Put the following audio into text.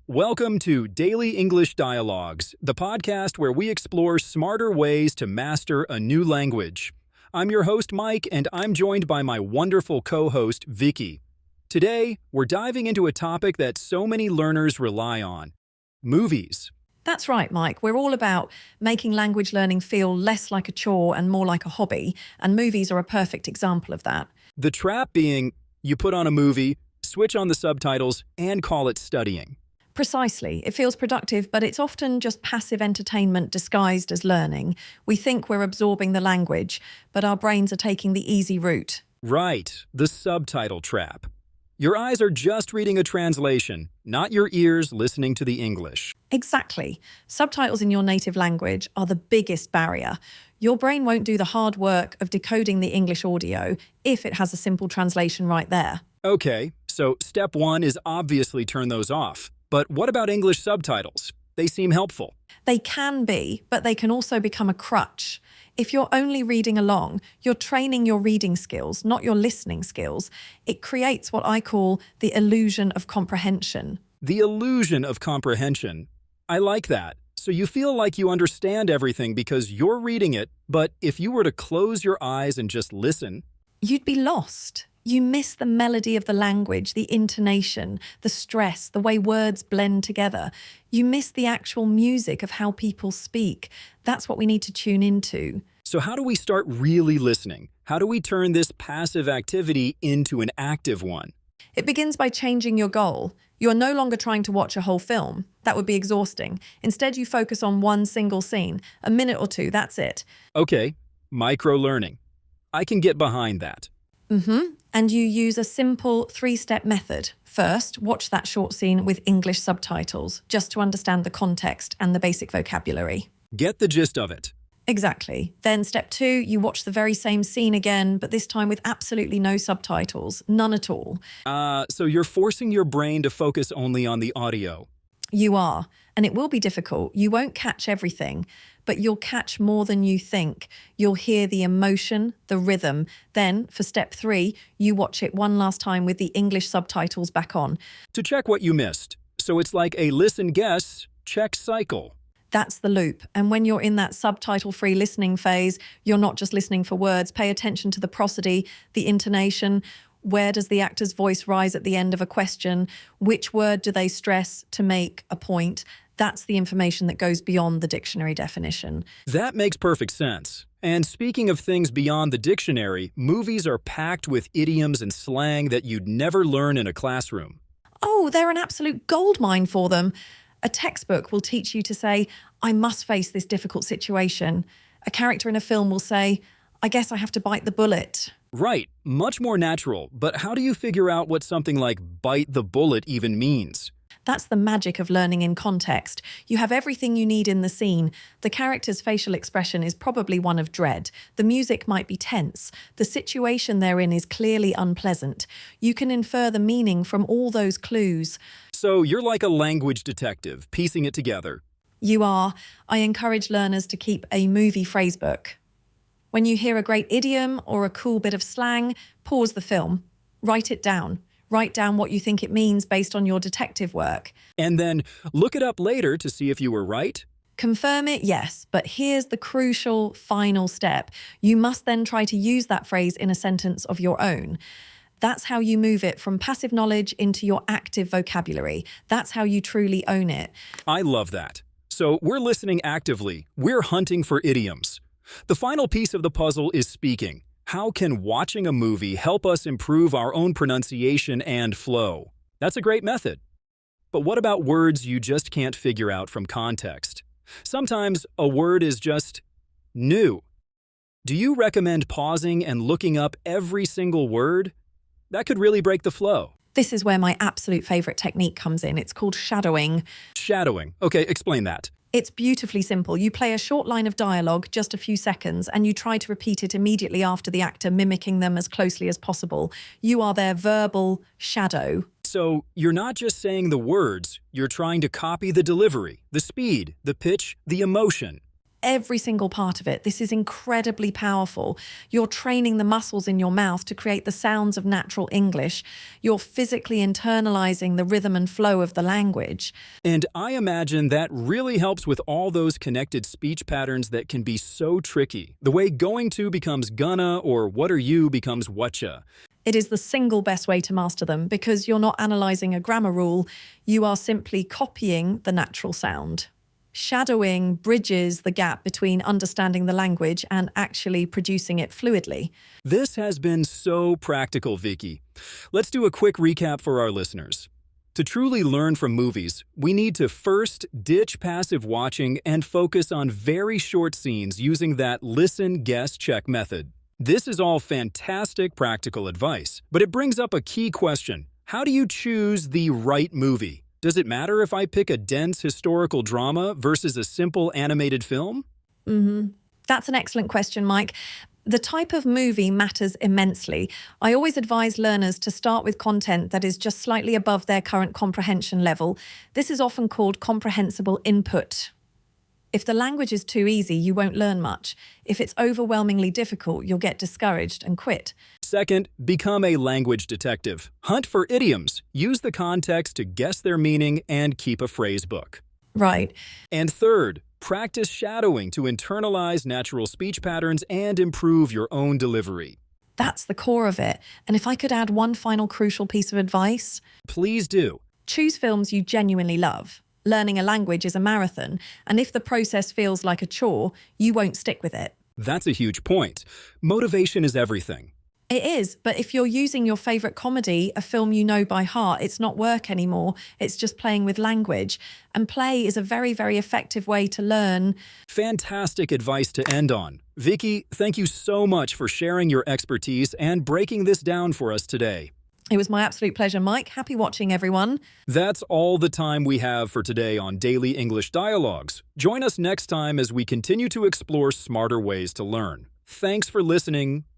Welcome to Daily English Dialogues, the podcast where we explore smarter ways to master a new language. I'm your host, Mike, and I'm joined by my wonderful co-host, Vicky. Today, we're diving into a topic that so many learners rely on: movies. That's right, Mike. We're all about making language learning feel less like a chore and more like a hobby, and movies are a perfect example of that. The trap being, you put on a movie, switch on the subtitles, and call it studying. Precisely. It feels productive, but it's often just passive entertainment disguised as learning. We think we're absorbing the language, but our brains are taking the easy route. Right, the subtitle trap. Your eyes are just reading a translation, not your ears listening to the English. Exactly. Subtitles in your native language are the biggest barrier. Your brain won't do the hard work of decoding the English audio if it has a simple translation right there. Okay, so step one is obviously turn those off. But what about English subtitles? They seem helpful. They can be, but they can also become a crutch. If you're only reading along, you're training your reading skills, not your listening skills. It creates what I call the illusion of comprehension. The illusion of comprehension. I like that. So you feel like you understand everything because you're reading it, but if you were to close your eyes and just listen, You'd be lost. You miss the melody of the language, the intonation, the stress, the way words blend together. You miss the actual music of how people speak. That's what we need to tune into. so how do we start really listening? How do we turn this passive activity into an active one? It begins by changing your goal. You are no longer trying to watch a whole film. That would be exhausting. Instead, you focus on one single scene. A minute or two, that's it. Okay, micro-learning. I can get behind that. And you use a simple three-step method. First, watch that short scene with English subtitles, just to understand the context and the basic vocabulary. Get the gist of it. Exactly. Then step two, you watch the very same scene again, but this time with absolutely no subtitles, none at all. So you're forcing your brain to focus only on the audio. You are, and it will be difficult. You won't catch everything, but you'll catch more than you think. You'll hear the emotion, the rhythm. Then, for step three, you watch it one last time with the English subtitles back on. To check what you missed. So it's like a listen, guess, check cycle. That's the loop. And when you're in that subtitle-free listening phase, you're not just listening for words. Pay attention to the prosody, the intonation. Where does the actor's voice rise at the end of a question? Which word do they stress to make a point? That's the information that goes beyond the dictionary definition. That makes perfect sense. And speaking of things beyond the dictionary, movies are packed with idioms and slang that you'd never learn in a classroom. Oh, they're an absolute goldmine for them. A textbook will teach you to say, I must face this difficult situation. A character in a film will say, I guess I have to bite the bullet. Right, much more natural, but how do you figure out what something like bite the bullet even means? That's the magic of learning in context. You have everything you need in the scene. The character's facial expression is probably one of dread. The music might be tense. The situation they're in is clearly unpleasant. You can infer the meaning from all those clues. So you're like a language detective, piecing it together. You are. I encourage learners to keep a movie phrasebook. When you hear a great idiom or a cool bit of slang, pause the film. Write it down. Write down what you think it means based on your detective work. And then look it up later to see if you were right. Confirm it, yes, but here's the crucial final step. You must then try to use that phrase in a sentence of your own. That's how you move it from passive knowledge into your active vocabulary. That's how you truly own it. I love that. So we're listening actively. We're hunting for idioms. The final piece of the puzzle is speaking. How can watching a movie help us improve our own pronunciation and flow? That's a great method. But what about words you just can't figure out from context? Sometimes a word is just new. Do you recommend pausing and looking up every single word? That could really break the flow. This is where my absolute favorite technique comes in. It's called shadowing. Shadowing. Okay, explain that. It's beautifully simple. You play a short line of dialogue, just a few seconds, and you try to repeat it immediately after the actor, mimicking them as closely as possible. You are their verbal shadow. So you're not just saying the words, you're trying to copy the delivery, the speed, the pitch, the emotion. every single part of it. This is incredibly powerful. You're training the muscles in your mouth to create the sounds of natural English. You're physically internalizing the rhythm and flow of the language. And I imagine that really helps with all those connected speech patterns that can be so tricky. The way going to becomes gonna or what are you becomes whatcha. It is the single best way to master them because you're not analyzing a grammar rule, you are simply copying the natural sound. Shadowing bridges the gap between understanding the language and actually producing it fluidly. This has been so practical, Vicky. Let's do a quick recap for our listeners. To truly learn from movies, we need to first ditch passive watching and focus on very short scenes using that listen, guess, check method. This is all fantastic practical advice, but it brings up a key question. How do you choose the right movie? Does it matter if I pick a dense historical drama versus a simple animated film? That's an excellent question, Mike. The type of movie matters immensely. I always advise learners to start with content that is just slightly above their current comprehension level. This is often called comprehensible input. If the language is too easy, you won't learn much. If it's overwhelmingly difficult, you'll get discouraged and quit. Second, become a language detective. Hunt for idioms. Use the context to guess their meaning and keep a phrase book. Right. And third, practice shadowing to internalize natural speech patterns and improve your own delivery. That's the core of it. And if I could add one final crucial piece of advice, Please do. choose films you genuinely love. Learning a language is a marathon, and if the process feels like a chore, you won't stick with it. That's a huge point. Motivation is everything. It is, but if you're using your favourite comedy, a film you know by heart, it's not work anymore. It's just playing with language. And play is a very, very effective way to learn. Fantastic advice to end on. Vicky, thank you so much for sharing your expertise and breaking this down for us today. It was my absolute pleasure, Mike. Happy watching, everyone. That's all the time we have for today on Daily English Dialogues. Join us next time as we continue to explore smarter ways to learn. Thanks for listening.